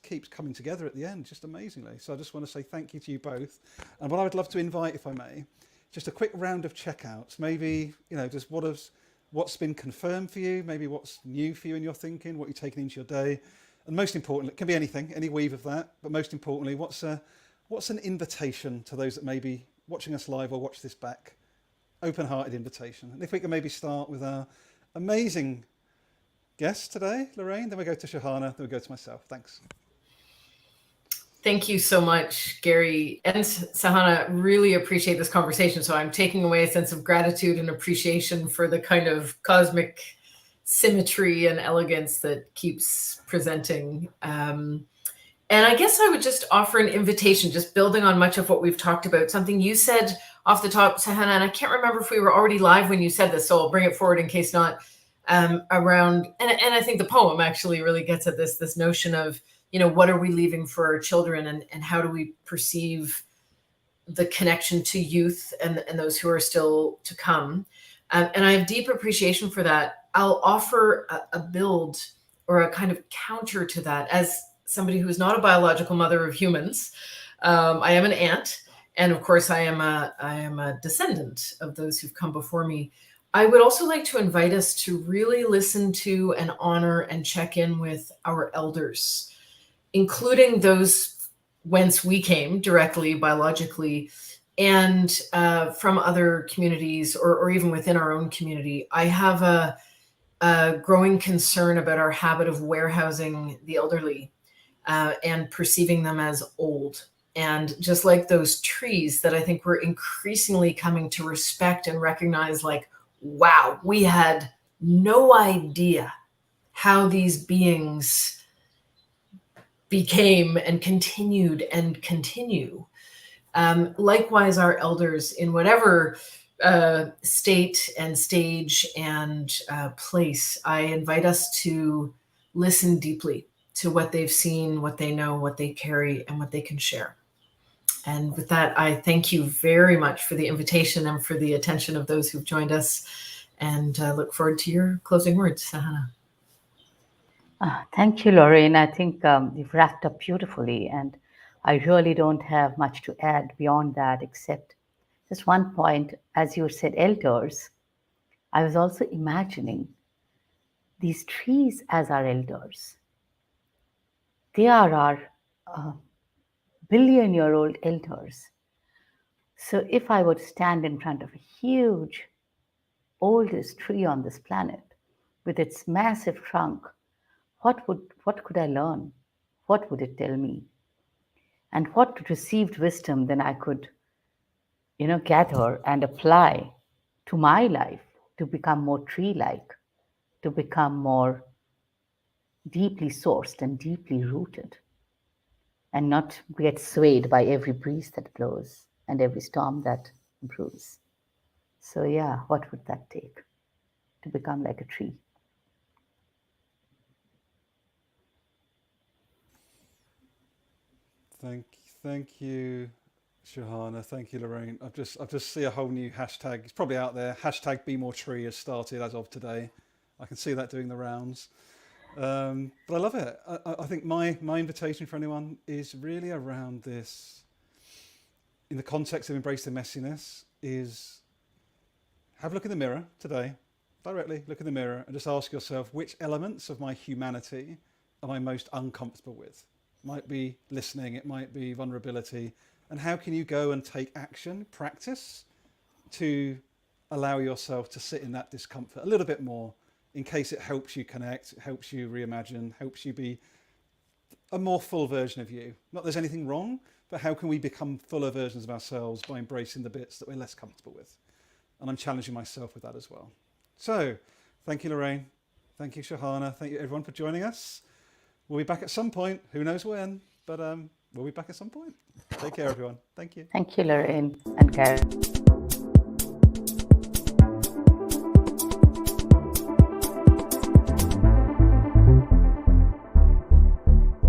keeps coming together at the end, just amazingly. So I just want to say thank you to you both. And what I would love to invite, if I may, just a quick round of checkouts. Maybe, just what's been confirmed for you, maybe what's new for you in your thinking, what you're taking into your day. And most importantly, it can be anything, any weave of that, but most importantly, what's an invitation to those that may be watching us live or watch this back? Open-hearted invitation. And if we can maybe start with our amazing guest today, Lorraine, then we go to Sahana, then we go to myself. Thanks. Thank you so much, Gary and Sahana. Really appreciate this conversation. So I'm taking away a sense of gratitude and appreciation for the kind of cosmic symmetry and elegance that keeps presenting. And I guess I would just offer an invitation, just building on much of what we've talked about. Something you said off the top, Sahana, and I can't remember if we were already live when you said this, so I'll bring it forward in case not. Around, and I think the poem actually really gets at this notion of, what are we leaving for our children, and how do we perceive the connection to youth and those who are still to come. And I have deep appreciation for that. I'll offer a build or a kind of counter to that as somebody who is not a biological mother of humans. I am an aunt, and of course I am a descendant of those who've come before me. I would also like to invite us to really listen to and honor and check in with our elders, including those whence we came directly, biologically, and from other communities or even within our own community. I have a growing concern about our habit of warehousing the elderly and perceiving them as old. And just like those trees that I think we're increasingly coming to respect and recognize, like, wow, we had no idea how these beings became and continued and continue. Likewise, our elders, in whatever state and stage and place, I invite us to listen deeply to what they've seen, what they know, what they carry, and what they can share. And with that, I thank you very much for the invitation and for the attention of those who've joined us, and look forward to your closing words, Sahana. Thank you, Lorraine. I think you've wrapped up beautifully, and I really don't have much to add beyond that, except just one point. As you said, elders, I was also imagining these trees as our elders. They are our billion-year-old elders. So if I would stand in front of a huge, oldest tree on this planet with its massive trunk, what could I learn? What would it tell me? And what received wisdom then I could, gather and apply to my life to become more tree-like, to become more deeply sourced and deeply rooted, and not get swayed by every breeze that blows and every storm that brews. So yeah, what would that take to become like a tree? Thank you, Sahana. Thank you, Lorraine. I've just see a whole new hashtag. It's probably out there. Hashtag Be More Tree has started as of today. I can see that doing the rounds. But I love it. I think my invitation for anyone is really around this, in the context of embracing messiness, is have a look in the mirror today, directly look in the mirror and just ask yourself, which elements of my humanity am I most uncomfortable with? It might be listening, it might be vulnerability. And how can you go and take action, practice, to allow yourself to sit in that discomfort a little bit more, in case it helps you connect, it helps you reimagine, helps you be a more full version of you. Not there's anything wrong, but how can we become fuller versions of ourselves by embracing the bits that we're less comfortable with? And I'm challenging myself with that as well. So, thank you, Lorraine. Thank you, Sahana. Thank you, everyone, for joining us. We'll be back at some point. Who knows when? but we'll be back at some point. Take care, everyone. Thank you. Thank you, Lorraine and Gary.